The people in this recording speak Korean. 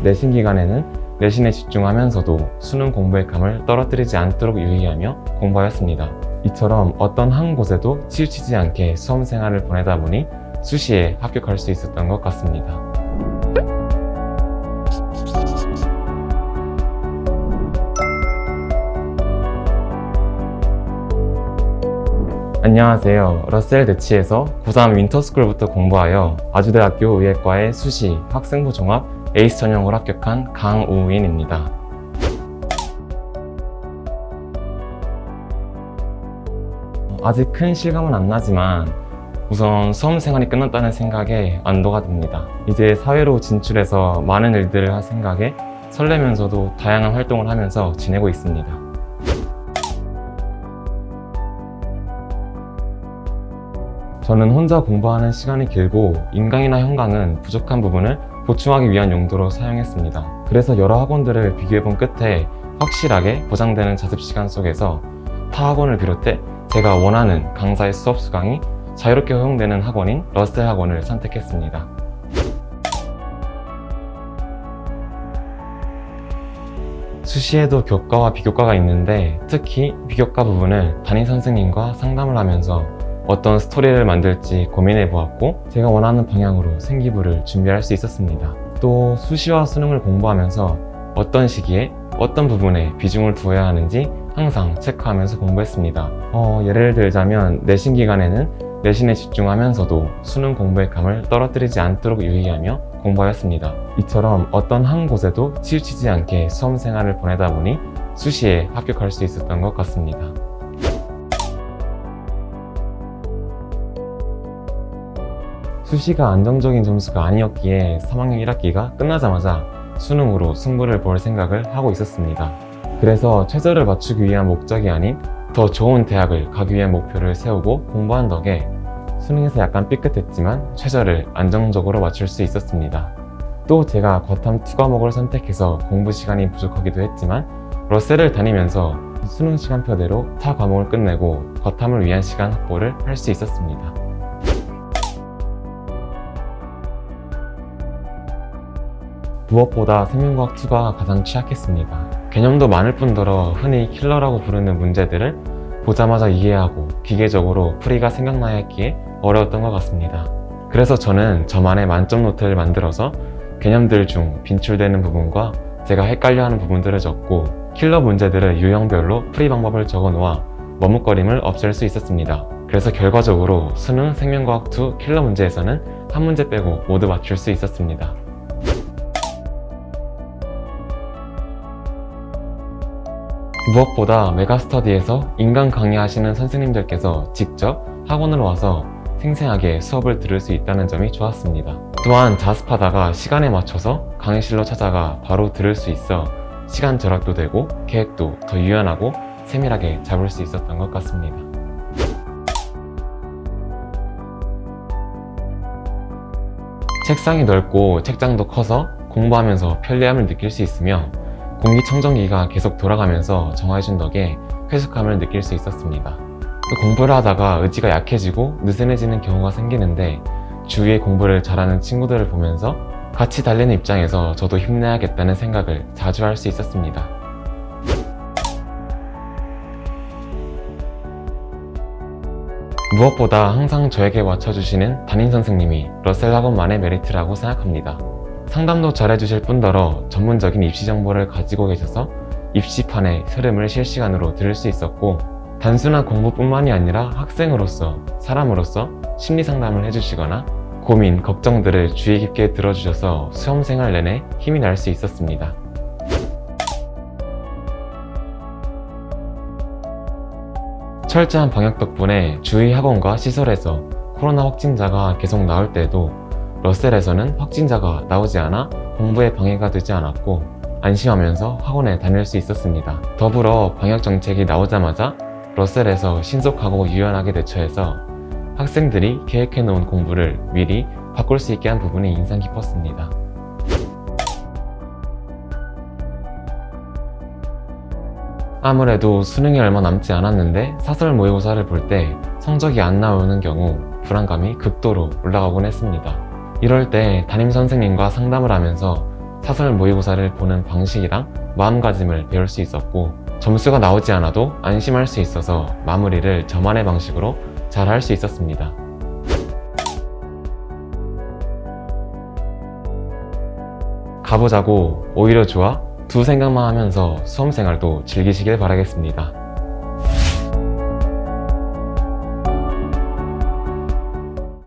내신 기간에는 내신에 집중하면서도 수능 공부의 감을 떨어뜨리지 않도록 유의하며 공부하였습니다. 이처럼 어떤 한 곳에도 치우치지 않게 수험 생활을 보내다 보니 수시에 합격할 수 있었던 것 같습니다. 안녕하세요. 러셀 대치에서 고3 윈터스쿨부터 공부하여 아주대학교 의예과의 수시 학생부 종합 에이스 전형으로 합격한 강우인입니다. 아직 큰 실감은 안 나지만 우선 수험 생활이 끝났다는 생각에 안도가 듭니다. 이제 사회로 진출해서 많은 일들을 할 생각에 설레면서도 다양한 활동을 하면서 지내고 있습니다. 저는 혼자 공부하는 시간이 길고 인강이나 현강은 부족한 부분을 보충하기 위한 용도로 사용했습니다. 그래서 여러 학원들을 비교해본 끝에 확실하게 보장되는 자습 시간 속에서 타 학원을 비롯해 제가 원하는 강사의 수업 수강이 자유롭게 허용되는 학원인 러셀 학원을 선택했습니다. 수시에도 교과와 비교과가 있는데 특히 비교과 부분을 담임 선생님과 상담을 하면서 어떤 스토리를 만들지 고민해 보았고 제가 원하는 방향으로 생기부를 준비할 수 있었습니다. 또 수시와 수능을 공부하면서 어떤 시기에 어떤 부분에 비중을 두어야 하는지 항상 체크하면서 공부했습니다. 예를 들자면 내신 기간에는 내신에 집중하면서도 수능 공부의 감을 떨어뜨리지 않도록 유의하며 공부하였습니다. 이처럼 어떤 한 곳에도 치우치지 않게 수험 생활을 보내다 보니 수시에 합격할 수 있었던 것 같습니다. 수시가 안정적인 점수가 아니었기에 3학년 1학기가 끝나자마자 수능으로 승부를 볼 생각을 하고 있었습니다. 그래서 최저를 맞추기 위한 목적이 아닌 더 좋은 대학을 가기 위한 목표를 세우고 공부한 덕에 수능에서 약간 삐끗했지만 최저를 안정적으로 맞출 수 있었습니다. 또 제가 과탐 2과목을 선택해서 공부 시간이 부족하기도 했지만 러셀을 다니면서 수능 시간표대로 타 과목을 끝내고 과탐을 위한 시간 확보를 할 수 있었습니다. 무엇보다 생명과학 2가 가장 취약했습니다. 개념도 많을 뿐더러 흔히 킬러라고 부르는 문제들을 보자마자 이해하고 기계적으로 풀이가 생각나야 했기에 어려웠던 것 같습니다. 그래서 저는 저만의 만점 노트를 만들어서 개념들 중 빈출되는 부분과 제가 헷갈려하는 부분들을 적고 킬러 문제들을 유형별로 풀이 방법을 적어 놓아 머뭇거림을 없앨 수 있었습니다. 그래서 결과적으로 수능 생명과학 2 킬러 문제에서는 한 문제 빼고 모두 맞출 수 있었습니다. 무엇보다 메가스터디에서 인강 강의하시는 선생님들께서 직접 학원으로 와서 생생하게 수업을 들을 수 있다는 점이 좋았습니다. 또한 자습하다가 시간에 맞춰서 강의실로 찾아가 바로 들을 수 있어 시간 절약도 되고 계획도 더 유연하고 세밀하게 잡을 수 있었던 것 같습니다. 책상이 넓고 책장도 커서 공부하면서 편리함을 느낄 수 있으며 공기청정기가 계속 돌아가면서 정화해준 덕에 쾌적함을 느낄 수 있었습니다. 또 공부를 하다가 의지가 약해지고 느슨해지는 경우가 생기는데 주위에 공부를 잘하는 친구들을 보면서 같이 달리는 입장에서 저도 힘내야겠다는 생각을 자주 할 수 있었습니다. 무엇보다 항상 저에게 맞춰주시는 담임 선생님이 러셀 학원만의 메리트라고 생각합니다. 상담도 잘해주실 뿐더러 전문적인 입시 정보를 가지고 계셔서 입시판의 흐름을 실시간으로 들을 수 있었고 단순한 공부뿐만이 아니라 학생으로서, 사람으로서 심리 상담을 해주시거나 고민, 걱정들을 주의 깊게 들어주셔서 수험생활 내내 힘이 날 수 있었습니다. 철저한 방역 덕분에 주위 학원과 시설에서 코로나 확진자가 계속 나올 때에도 러셀에서는 확진자가 나오지 않아 공부에 방해가 되지 않았고 안심하면서 학원에 다닐 수 있었습니다. 더불어 방역 정책이 나오자마자 러셀에서 신속하고 유연하게 대처해서 학생들이 계획해놓은 공부를 미리 바꿀 수 있게 한 부분이 인상 깊었습니다. 아무래도 수능이 얼마 남지 않았는데 사설 모의고사를 볼 때 성적이 안 나오는 경우 불안감이 극도로 올라가곤 했습니다. 이럴 때 담임 선생님과 상담을 하면서 사설 모의고사를 보는 방식이랑 마음가짐을 배울 수 있었고, 점수가 나오지 않아도 안심할 수 있어서 마무리를 저만의 방식으로 잘 할 수 있었습니다. 가보자고 오히려 좋아? 두 생각만 하면서 수험생활도 즐기시길 바라겠습니다.